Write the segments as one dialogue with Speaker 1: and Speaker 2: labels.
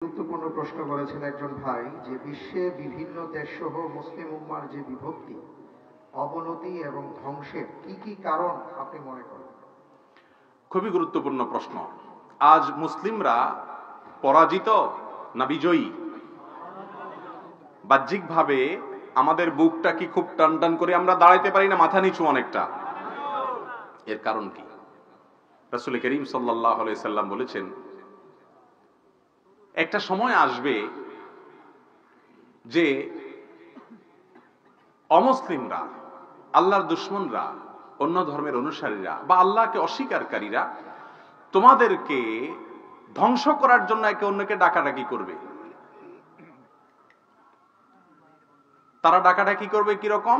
Speaker 1: গুরুত্বপূর্ণ প্রশ্ন করেছেন একজন ভাই যে বিশ্বে বিভিন্ন দেশসহ মুসলিম উম্মার যে বিভক্তি, অবনতি এবং ধ্বংসের কি কি কারণ আপনি মনে করেন?
Speaker 2: খুবই গুরুত্বপূর্ণ প্রশ্ন। আজ মুসলিমরা পরাজিত না বিজয়ী? বাহ্যিকভাবে আমাদের বুকটা কি খুব টান টান করে আমরা দাঁড়াইতে পারি না মাথা নিচু অনেকটা? এর কারণ কি? রাসূল করিম সাল্লাল্লাহু আলাইহি সাল্লাম বলেছেন, একটা সময় আসবে যে অমুসলিমরা, আল্লাহর দুশমনরা, অন্য ধর্মের অনুসারীরা বা আল্লাহকে অস্বীকারীরা তোমাদেরকে ধ্বংস করার জন্য একে অন্যকে ডাকাডাকি করবে। তারা ডাকাডাকি করবে কিরকম?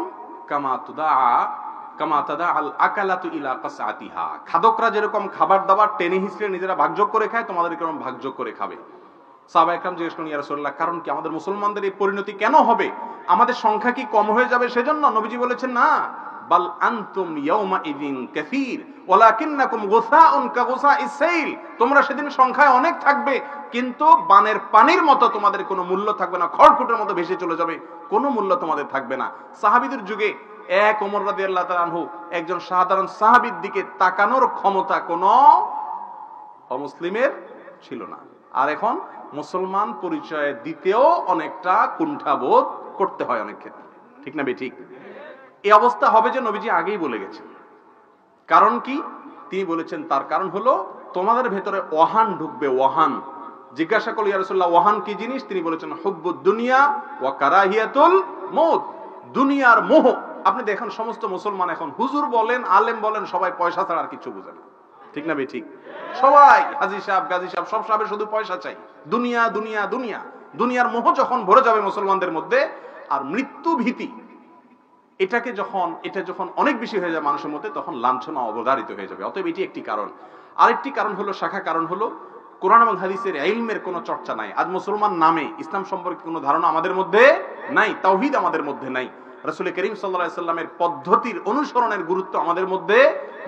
Speaker 2: খাদকরা যেরকম খাবার দাবার টেনে হিসড়ে নিজেরা ভাগযোগ করে খায়, তোমাদের এরকম ভাগযোগ করে খাবে। সাহাবা একরাম জিজ্ঞেস করেন, ইয়া রাসূলুল্লাহ, কারণ কি? আমাদের মুসলমানদের এই পরিণতি কেন হবে? আমাদের সংখ্যা কি কম হয়ে যাবে সেজন্য? নবীজি বলেছেন, না, বাল আনতুম ইয়াউমা ইযিন কাসীর ওয়ালাকিন্নাকুম গুসাউন কাগুসাইস সাইল। তোমরা সেদিন সংখ্যায় অনেক থাকবে, কিন্তু বানের পানির মতো তোমাদের কোনো মূল্য থাকবে না, খড়কুটোর মতো ভেসে চলে যাবে, কোনো মূল্য তোমাদের থাকবে না। সাহাবীদের যুগে এক ওমর রাদিয়াল্লাহু তাআলা আনহু একজন সাধারণ সাহাবীর দিকে তাকানোর ক্ষমতা কোনো অমুসলিমের ছিল না। আর এখন মুসলমান পরিচয় দিতেও অনেকটা কুণ্ঠাবোধ করতে হয় অনেক ক্ষেত্রে, ঠিক না বেঠিক? এই অবস্থা হবে যে নবীজি আগেই বলে গেছেন। কারণ কি? তিনি বলেছেন তার কারণ হলো তোমাদের ভেতরে ওয়াহান ঢুকবে। ওয়াহান। জিজ্ঞাসা করল, ইয়া রাসূলুল্লাহ, ওয়াহান কি জিনিস? তিনি বলেছেন, হুব্বুদ দুনিয়া ওয়া কারাহিয়াতুল মউত। দুনিয়ার মোহ। আপনি দেখেন সমস্ত মুসলমান এখন, হুজুর বলেন, আলেম বলেন, সবাই পয়সা ছাড়া আর কিছু বুঝে না, ঠিক না বেঠিক? সবাই হাজী সাহেব, গাজী সাহেব, সব সাহেবের শুধু পয়সা চাই। দুনিয়া দুনিয়া দুনিয়া। দুনিয়ার মোহ যখন ভরে যাবে মুসলমানদের মধ্যে, আর মৃত্যু ভীতি এটা যখন অনেক বেশি হয়ে যায় মানুষের মধ্যে, তখন লাঞ্ছনা অবধারিত হয়ে যাবে। অতএব এটি একটি কারণ। আরেকটি কারণ হলো, শাখা কারণ হলো, কোরআন এবং হাদিসের ইলমের কোনো চর্চা নাই। আজ মুসলমান নামে ইসলাম সম্পর্কে কোনো ধারণা আমাদের মধ্যে নাই, তাওহীদ আমাদের মধ্যে নাই, রাসূল করিম সাল্লাল্লাহু আলাইহি সাল্লামের পদ্ধতির অনুসরণের গুরুত্ব আমাদের মধ্যে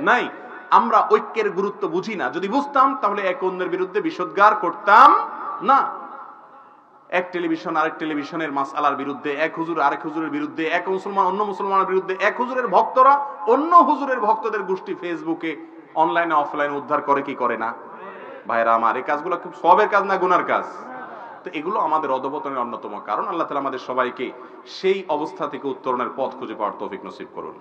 Speaker 2: নাই। আমরা ঐক্যের গুরুত্ব বুঝি না। যদি বুঝতাম তাহলে এক অন্যের বিরুদ্ধে বিষোদ্গার করতাম না। এক টেলিভিশন আরেক টেলিভিশনের মাসআলার বিরুদ্ধে, এক হুজুর আরেক হুজুরের বিরুদ্ধে, এক মুসলমান অন্য মুসলমানের বিরুদ্ধে, এক হুজুরের ভক্তরা অন্য হুজুরের ভক্তদের গোষ্ঠী ফেসবুকে, অনলাইনে অফলাইনে উদ্ধার করে কি করে না? ভাইরা আমার, এই কাজগুলো খুব সওয়াবের কাজ না গুনার কাজ? তো এগুলো আমাদের অধঃপতনের অন্যতম কারণ। আল্লাহ তাআলা আমাদের সবাইকে সেই অবস্থা থেকে উত্তরণের পথ খুঁজে পাওয়ার তৌফিক নসিব করুন।